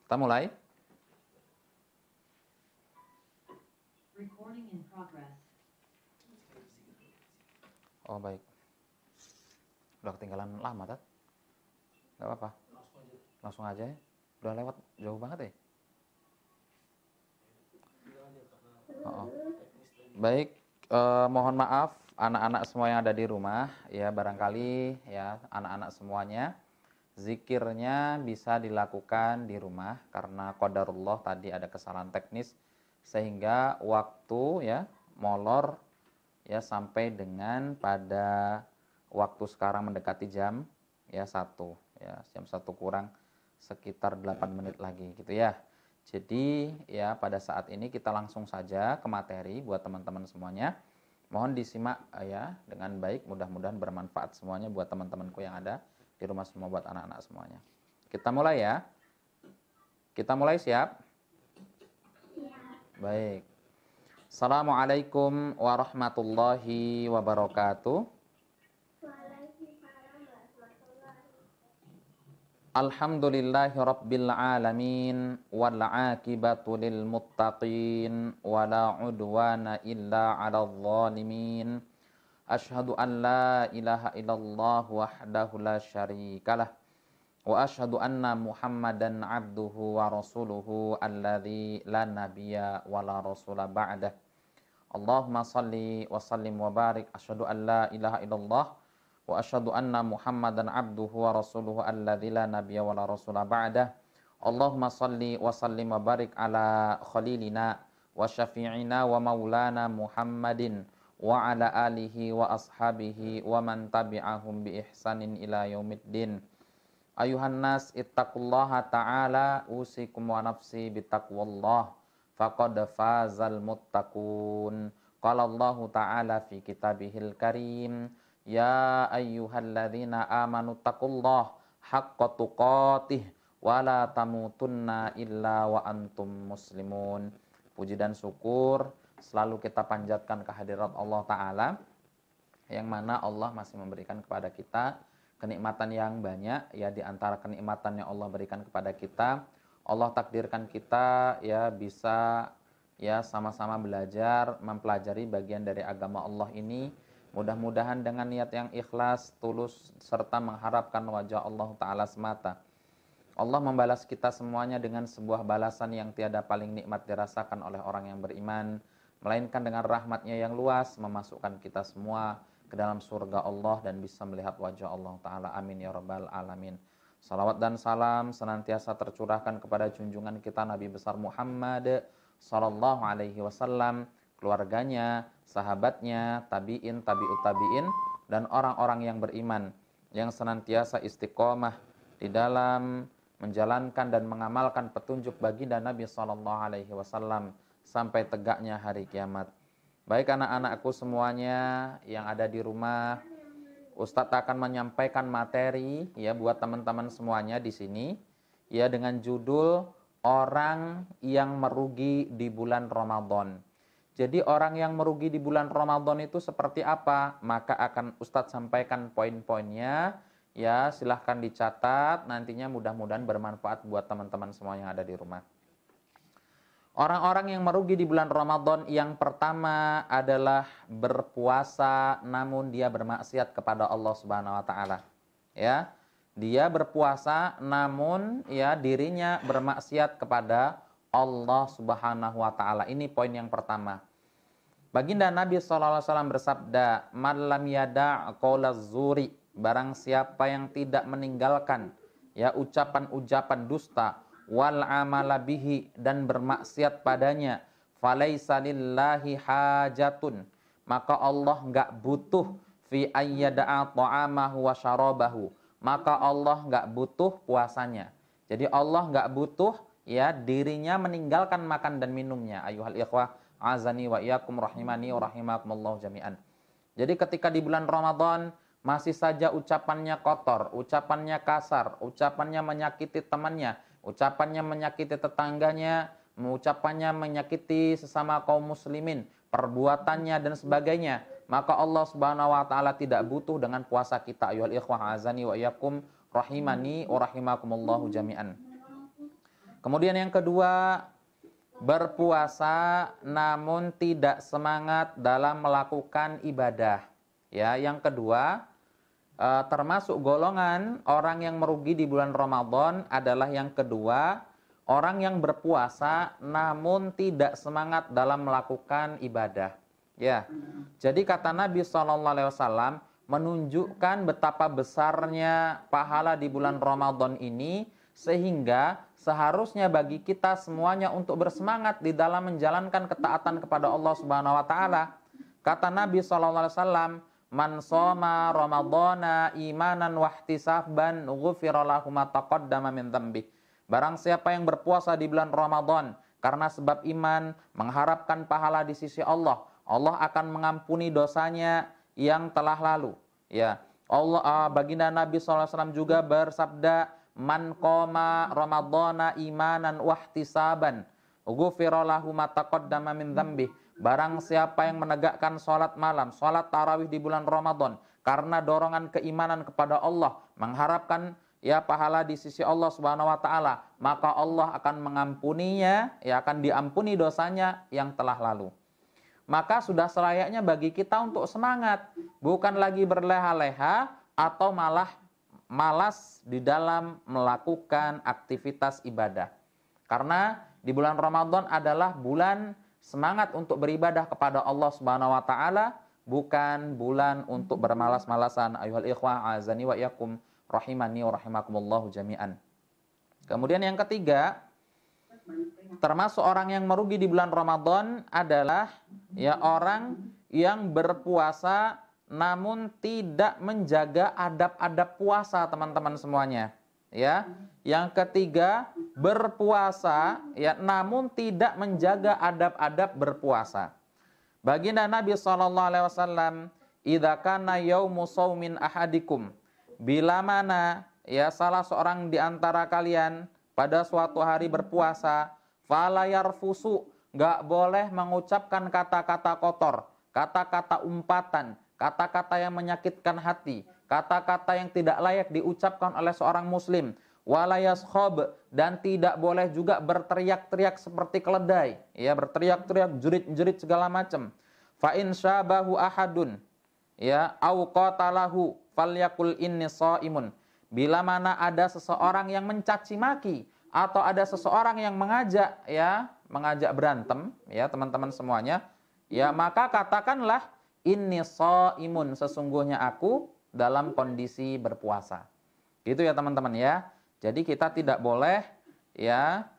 Kita mulai. Recording in progress. Oh baik. Udah ketinggalan lama, Tat? Gak apa-apa. Langsung aja ya. Udah lewat jauh banget ya. Oh. Baik, mohon maaf anak-anak semua yang ada di rumah, ya barangkali ya anak-anak semuanya zikirnya bisa dilakukan di rumah karena qadarullah tadi ada kesalahan teknis sehingga waktu ya molor ya sampai dengan pada waktu sekarang mendekati jam ya 1 ya jam 1 kurang sekitar 8 menit lagi gitu ya. Jadi ya pada saat ini kita langsung saja ke materi buat teman-teman semuanya. Mohon disimak ya dengan baik, mudah-mudahan bermanfaat semuanya buat teman-temanku yang ada di rumah semua, buat anak-anak semuanya. Kita mulai ya. Kita mulai, siap? Baik. Assalamualaikum warahmatullahi wabarakatuh. Alhamdulillahi rabbil alamin wal aqibatu lil muttaqin wala udwana illa 'alal zalimin. Asyhadu an la ilaha illallah wahdahu la syarikalah wa asyhadu anna Muhammadan 'abduhu wa rasuluhu alladzi la nabiyya wa la rasula ba'dah. Allahumma shalli wa sallim wa barik. Asyhadu an la ilaha illallah wa asyhadu anna Muhammadan 'abduhu wa rasuluhu alladzi la nabiyya wa la rasula ba'dah. Allahumma shalli wa sallim wa barik ala khalilina wa syafi'ina wa maulana Muhammadin wa ala alihi wa ashabihi wa man tabi'ahum bi ihsanin ila yaumiddin. Ayuhan nas ittaqullaha ta'ala usikum wa nafsi bittaqwallah faqad fazal muttaqun. Qala Allahu ta'ala fi kitabihil karim, ya ayyuhalladzina amanu taqullaha haqqa tuqatih wa la tamutunna illa wa antum muslimun. Puji dan syukur selalu kita panjatkan kehadirat Allah Ta'ala, yang mana Allah masih memberikan kepada kita kenikmatan yang banyak. Ya, di antara kenikmatan yang Allah berikan kepada kita, Allah takdirkan kita ya bisa ya sama-sama belajar, mempelajari bagian dari agama Allah ini. Mudah-mudahan dengan niat yang ikhlas, tulus, serta mengharapkan wajah Allah Ta'ala semata, Allah membalas kita semuanya dengan sebuah balasan yang tiada paling nikmat dirasakan oleh orang yang beriman, melainkan dengan rahmatnya yang luas memasukkan kita semua ke dalam surga Allah dan bisa melihat wajah Allah Ta'ala. Amin ya rabbal alamin. Salawat dan salam senantiasa tercurahkan kepada junjungan kita Nabi besar Muhammad sallallahu alaihi wasallam, keluarganya, sahabatnya, tabi'in, tabi'ut tabi'in, dan orang-orang yang beriman yang senantiasa istiqomah di dalam menjalankan dan mengamalkan petunjuk baginda Nabi sallallahu alaihi wasallam sampai tegaknya hari kiamat. Baik anak-anakku semuanya yang ada di rumah, Ustadz akan menyampaikan materi ya buat teman-teman semuanya di sini ya dengan judul orang yang merugi di bulan Ramadan. Jadi orang yang merugi di bulan Ramadan itu seperti apa? Maka akan Ustadz sampaikan poin-poinnya. Ya, silahkan dicatat, nantinya mudah-mudahan bermanfaat buat teman-teman semua yang ada di rumah. Orang-orang yang merugi di bulan Ramadan, yang pertama adalah berpuasa namun dia bermaksiat kepada Allah Subhanahu wa taala. Ya. Dia berpuasa namun ya dirinya bermaksiat kepada Allah Subhanahu wa taala. Ini poin yang pertama. Baginda Nabi sallallahu alaihi wasallam bersabda, "Man lam yada' qaulaz zuri," barang siapa yang tidak meninggalkan ya ucapan-ucapan dusta, wal amala bihi, dan bermaksiat padanya, falaisa lillahi hajatun, maka Allah enggak butuh fi ayyada'a ta'amahu wa syarabahu, maka Allah enggak butuh puasanya. Jadi Allah enggak butuh ya dirinya meninggalkan makan dan minumnya. Ayuhal ikhwah azani wa iyyakum rahimani wa rahimakumullah jami'an. Jadi ketika di bulan Ramadan masih saja ucapannya kotor, ucapannya kasar, ucapannya menyakiti temannya, ucapannya menyakiti tetangganya, ucapannya menyakiti sesama kaum muslimin, perbuatannya dan sebagainya, maka Allah Subhanahu wa taala tidak butuh dengan puasa kita. Ayuhal ikhwah azani wa iyyakum rahimani wa rahimakumullah jami'an. Kemudian yang kedua, berpuasa namun tidak semangat dalam melakukan ibadah. Ya, yang kedua, termasuk golongan orang yang merugi di bulan Ramadan adalah yang kedua, orang yang berpuasa namun tidak semangat dalam melakukan ibadah. Ya. Jadi kata Nabi SAW menunjukkan betapa besarnya pahala di bulan Ramadan ini, sehingga seharusnya bagi kita semuanya untuk bersemangat di dalam menjalankan ketaatan kepada Allah Subhanahu wa taala. Kata Nabi SAW, "Man shoma Ramadhana imanan wahtisaban ghufira lahu ma taqaddama min dzambi." Barang siapa yang berpuasa di bulan Ramadan karena sebab iman, mengharapkan pahala di sisi Allah, Allah akan mengampuni dosanya yang telah lalu. Ya, Allah, baginda Nabi SAW juga bersabda, "Man qoma Ramadhana imanan wahtisaban ghufira lahu ma taqaddama min dzambi." Barang siapa yang menegakkan sholat malam, sholat tarawih di bulan Ramadan karena dorongan keimanan kepada Allah, mengharapkan ya pahala di sisi Allah Subhanahu wa taala, maka Allah akan mengampuninya, ya akan diampuni dosanya yang telah lalu. Maka sudah selayaknya bagi kita untuk semangat, bukan lagi berleha-leha atau malah malas di dalam melakukan aktivitas ibadah. Karena di bulan Ramadan adalah bulan semangat untuk beribadah kepada Allah Subhanahu wa taala, bukan bulan untuk bermalas-malasan. Ayuhal ikhwah azani wa iyyakum rahimani wa rahimakumullahu jami'an. Kemudian yang ketiga, termasuk orang yang merugi di bulan Ramadan adalah ya orang yang berpuasa namun tidak menjaga adab-adab puasa, teman-teman semuanya. Ya. Yang ketiga, berpuasa ya namun tidak menjaga adab-adab berpuasa. Baginda Nabi SAW, "Idza kana yaumu shaumin ahadikum," bila mana ya salah seorang di antara kalian pada suatu hari berpuasa, fala yarfusu, enggak boleh mengucapkan kata-kata kotor, kata-kata umpatan, kata-kata yang menyakitkan hati, kata-kata yang tidak layak diucapkan oleh seorang muslim. Wala yaskhab, dan tidak boleh juga berteriak-teriak seperti keledai, ya berteriak-teriak, jerit-jerit segala macam. Fa in syabahu ahadun, ya au qatalahu falyakul inni shaimun. Bila mana ada seseorang yang mencaci maki atau ada seseorang yang mengajak berantem, ya teman-teman semuanya, ya maka katakanlah inni shaimun, sesungguhnya aku dalam kondisi berpuasa. Gitu ya teman-teman ya. Jadi kita tidak boleh ya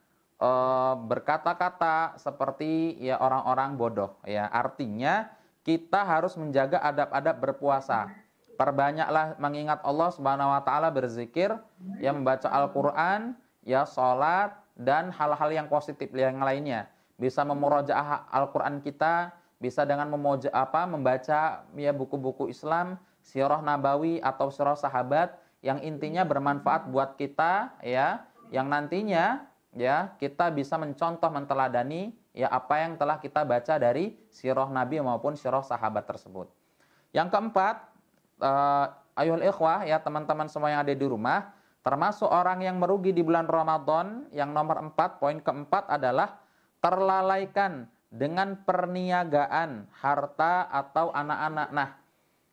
berkata-kata seperti ya orang-orang bodoh, ya. Artinya kita harus menjaga adab-adab berpuasa. Perbanyaklah mengingat Allah Subhanahu wa taala, berzikir, ya membaca Al-Qur'an, ya salat dan hal-hal yang positif yang lainnya. Bisa memurojaah Al-Qur'an kita, bisa dengan membaca ya buku-buku Islam, sirah nabawi atau sirah sahabat yang intinya bermanfaat buat kita, ya, yang nantinya ya kita bisa mencontoh, menteladani ya apa yang telah kita baca dari sirah Nabi maupun sirah sahabat tersebut. Yang keempat, ayuhal ikhwah, ya teman-teman semua yang ada di rumah, termasuk orang yang merugi di bulan Ramadan, yang nomor 4, poin keempat adalah terlalaikan dengan perniagaan harta atau anak-anak. Nah,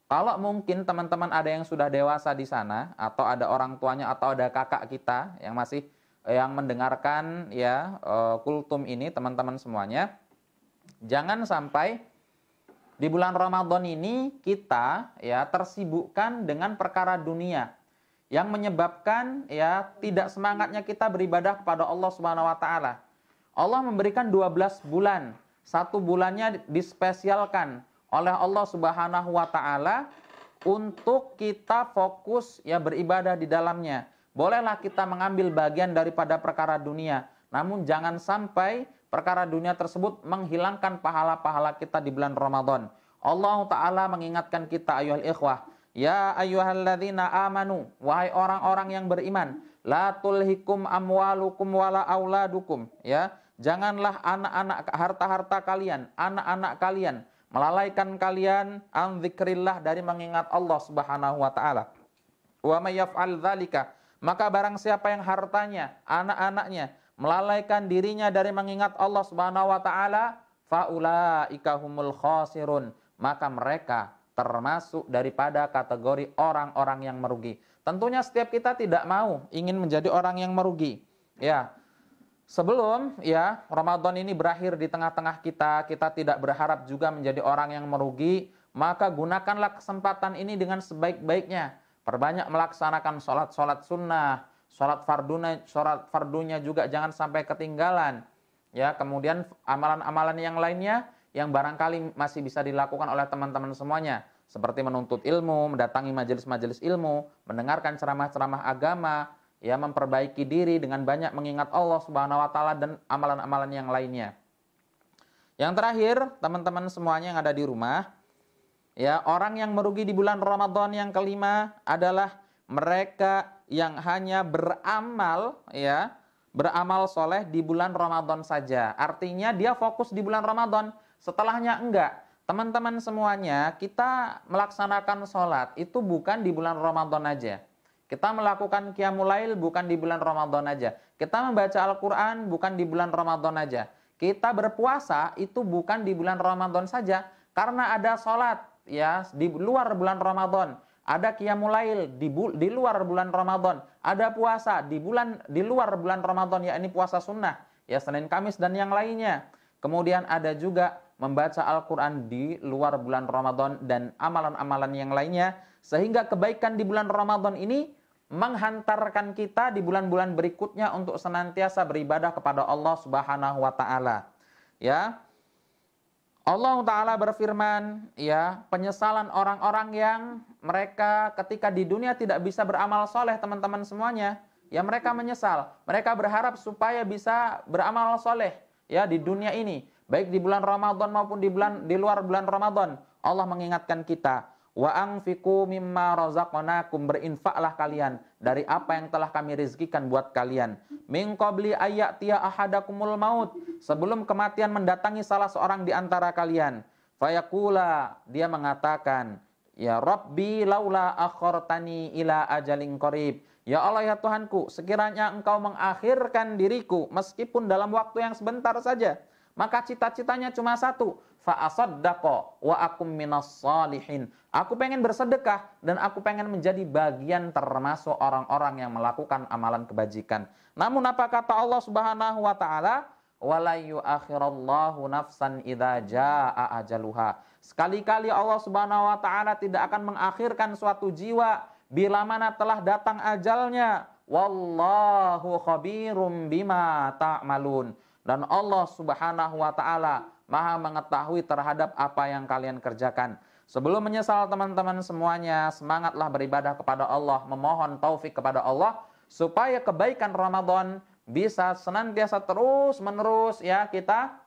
kalau mungkin teman-teman ada yang sudah dewasa di sana, atau ada orang tuanya, atau ada kakak kita yang masih yang mendengarkan ya kultum ini, teman-teman semuanya, jangan sampai di bulan Ramadan ini kita ya tersibukkan dengan perkara dunia yang menyebabkan ya tidak semangatnya kita beribadah kepada Allah Subhanahu wa taala. Allah memberikan 12 bulan. Satu bulannya dispesialkan oleh Allah Subhanahu wa taala untuk kita fokus ya beribadah di dalamnya. Bolehlah kita mengambil bagian daripada perkara dunia, namun jangan sampai perkara dunia tersebut menghilangkan pahala-pahala kita di bulan Ramadan. Allah taala mengingatkan kita, ayuhal ikhwah, ya ayyuhalladzina amanu, wahai orang-orang yang beriman, la tulhikum amwalukum wala auladukum, ya. Janganlah anak-anak, harta-harta kalian, anak-anak kalian melalaikan kalian an dzikrillah, dari mengingat Allah Subhanahu wa taala. Wa may yaf'al dzalika, maka barang siapa yang hartanya, anak-anaknya melalaikan dirinya dari mengingat Allah Subhanahu wa taala, faulaika humul khasirun, maka mereka termasuk daripada kategori orang-orang yang merugi. Tentunya setiap kita tidak mau ingin menjadi orang yang merugi. Ya, sebelum ya Ramadan ini berakhir di tengah-tengah kita, kita tidak berharap juga menjadi orang yang merugi, maka gunakanlah kesempatan ini dengan sebaik-baiknya. Perbanyak melaksanakan sholat sunnah, sholat fardunya juga jangan sampai ketinggalan. Ya, kemudian amalan-amalan yang lainnya yang barangkali masih bisa dilakukan oleh teman-teman semuanya, seperti menuntut ilmu, mendatangi majelis-majelis ilmu, mendengarkan ceramah-ceramah agama, ya, memperbaiki diri dengan banyak mengingat Allah Subhanahu wa taala dan amalan-amalan yang lainnya. Yang terakhir, teman-teman semuanya yang ada di rumah, ya, orang yang merugi di bulan Ramadan yang kelima adalah mereka yang hanya beramal, ya, beramal soleh di bulan Ramadan saja. Artinya dia fokus di bulan Ramadan, setelahnya enggak. Teman-teman semuanya, kita melaksanakan sholat itu bukan di bulan Ramadan aja. Kita melakukan qiyamul lail bukan di bulan Ramadan aja. Kita membaca Al-Quran bukan di bulan Ramadan aja. Kita berpuasa itu bukan di bulan Ramadan saja, karena ada sholat ya di luar bulan Ramadan. Ada qiyamul lail di luar bulan Ramadan. Ada puasa di luar bulan Ramadan, yakni puasa sunnah, ya, Senin Kamis dan yang lainnya. Kemudian ada juga membaca Al-Quran di luar bulan Ramadan dan amalan-amalan yang lainnya. Sehingga kebaikan di bulan Ramadan ini menghantarkan kita di bulan-bulan berikutnya untuk senantiasa beribadah kepada Allah Subhanahu wa taala. Ya. Allah taala berfirman, ya, penyesalan orang-orang yang mereka ketika di dunia tidak bisa beramal soleh, teman-teman semuanya, ya, mereka menyesal. Mereka berharap supaya bisa beramal soleh, ya, di dunia ini, baik di bulan Ramadan maupun di luar bulan Ramadan. Allah mengingatkan kita, wa anfiqu mimma razaqnakum, berinfaklah kalian dari apa yang telah kami rizkikan buat kalian. Min qabli ayyatiya ahadakumul maut, sebelum kematian mendatangi salah seorang di antara kalian. Fayaqula, dia mengatakan, ya Rabbi laula akhartani ila ajalin qarib. Ya Allah, ya Tuhanku, sekiranya engkau mengakhirkan diriku meskipun dalam waktu yang sebentar saja, maka cita-citanya cuma satu, fa asaddaqa wa akum minas salihin. Aku pengen bersedekah dan aku pengen menjadi bagian termasuk orang-orang yang melakukan amalan kebajikan. Namun apa kata Allah Subhanahu wa taala? Wala yu'akhirallahu nafsan idza jaa ajaluha. Sekali-kali Allah Subhanahu wa taala tidak akan mengakhirkan suatu jiwa bila mana telah datang ajalnya. Wallahu khabirum bima ta'malun. Dan Allah Subhanahu wa taala Maha mengetahui terhadap apa yang kalian kerjakan. Sebelum menyesal teman-teman semuanya, semangatlah beribadah kepada Allah, memohon taufik kepada Allah supaya kebaikan Ramadan bisa senantiasa terus-menerus, ya, kita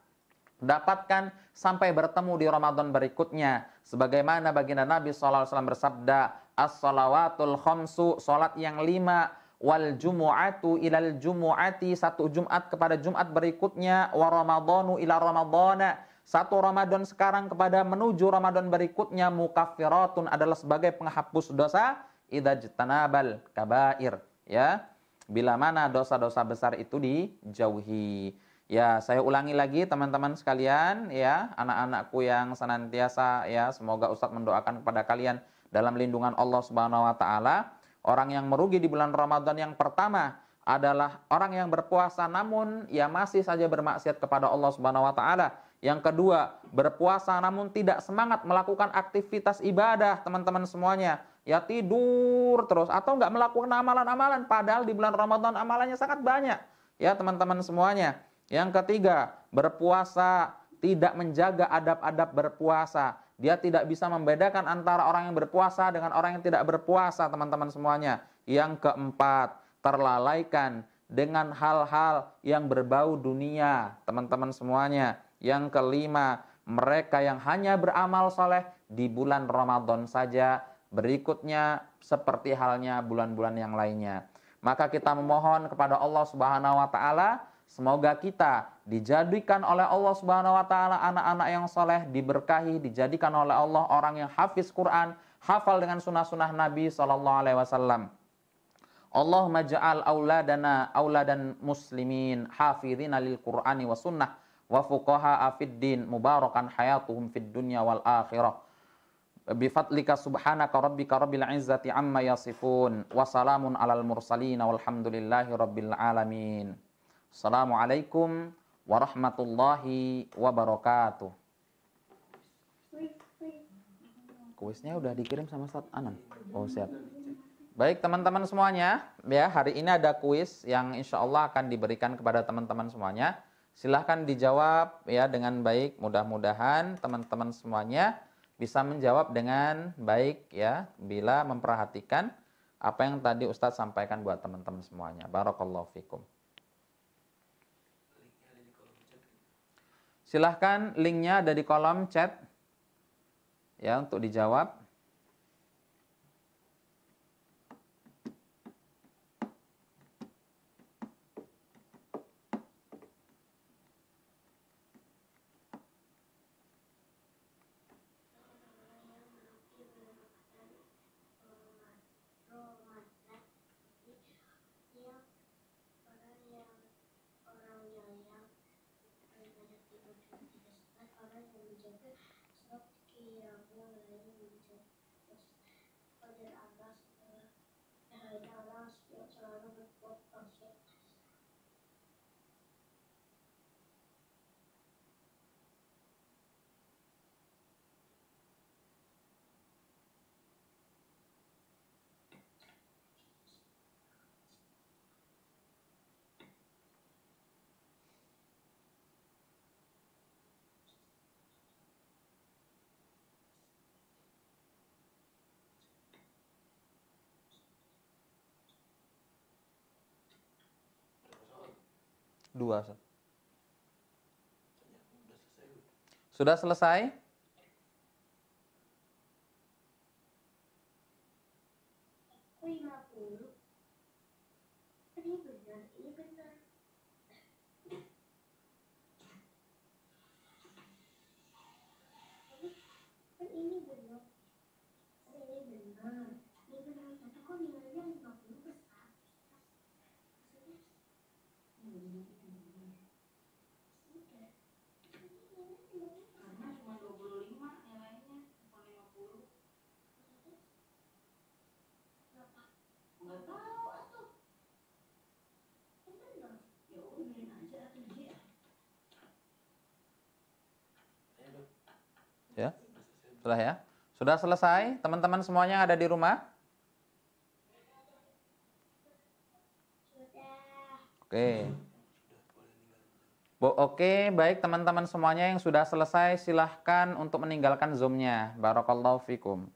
dapatkan sampai bertemu di Ramadan berikutnya. Sebagaimana baginda Nabi SAW bersabda, as-salawatul khamsu, salat yang 5, wal jumu'atu ilal jumu'ati, satu Jumat kepada Jumat berikutnya, wa ramadhanu ila ramadhana, satu Ramadan sekarang kepada menuju Ramadan berikutnya, mukaffiratun, adalah sebagai penghapus dosa, idza jtanabal kabair, ya, bila mana dosa-dosa besar itu dijauhi. Ya, saya ulangi lagi teman-teman sekalian, ya, anak-anakku yang senantiasa, ya, semoga Ustadz mendoakan kepada kalian dalam lindungan Allah Subhanahu wa taala. Orang yang merugi di bulan Ramadan yang pertama adalah orang yang berpuasa namun ya masih saja bermaksiat kepada Allah Subhanahu wa taala. Yang kedua, berpuasa namun tidak semangat melakukan aktivitas ibadah, teman-teman semuanya. Ya, tidur terus atau enggak melakukan amalan-amalan padahal di bulan Ramadan amalannya sangat banyak. Ya, teman-teman semuanya. Yang ketiga, berpuasa tidak menjaga adab-adab berpuasa. Dia tidak bisa membedakan antara orang yang berpuasa dengan orang yang tidak berpuasa, teman-teman semuanya. Yang keempat, terlalaikan dengan hal-hal yang berbau dunia, teman-teman semuanya. Yang kelima, mereka yang hanya beramal soleh di bulan Ramadan saja, berikutnya seperti halnya bulan-bulan yang lainnya. Maka kita memohon kepada Allah Subhanahu wa taala, semoga kita dijadikan oleh Allah Subhanahu wa taala anak-anak yang soleh, diberkahi, dijadikan oleh Allah orang yang hafiz Quran, hafal dengan sunnah-sunnah Nabi SAW. Allahumma ja'al auladana auladan muslimin hafidhina lil Qur'ani wa sunnah wa fuqaha fid din mubarakan hayatuhum fid dunya wal akhirah. Bifadlika subhanaka rabbika rabbil izzati amma yasifun wa salamun alal mursalin walhamdulillahi rabbil alamin. Assalamualaikum warahmatullahi wabarakatuh. Kuisnya udah dikirim sama Ustaz Anan. Oh, siap. Baik teman-teman semuanya, ya hari ini ada kuis yang insya Allah akan diberikan kepada teman-teman semuanya. Silahkan dijawab ya dengan baik. Mudah-mudahan teman-teman semuanya bisa menjawab dengan baik ya, bila memperhatikan apa yang tadi Ustadz sampaikan buat teman-teman semuanya. Barakallahu fikum. Silahkan linknya ada di kolom chat ya untuk dijawab. Dua. Sudah selesai? Ya, sudah ya. Sudah selesai, teman-teman semuanya yang ada di rumah? Oke. Oke, baik teman-teman semuanya yang sudah selesai, silahkan untuk meninggalkan Zoom-nya. Barakallahu fikum.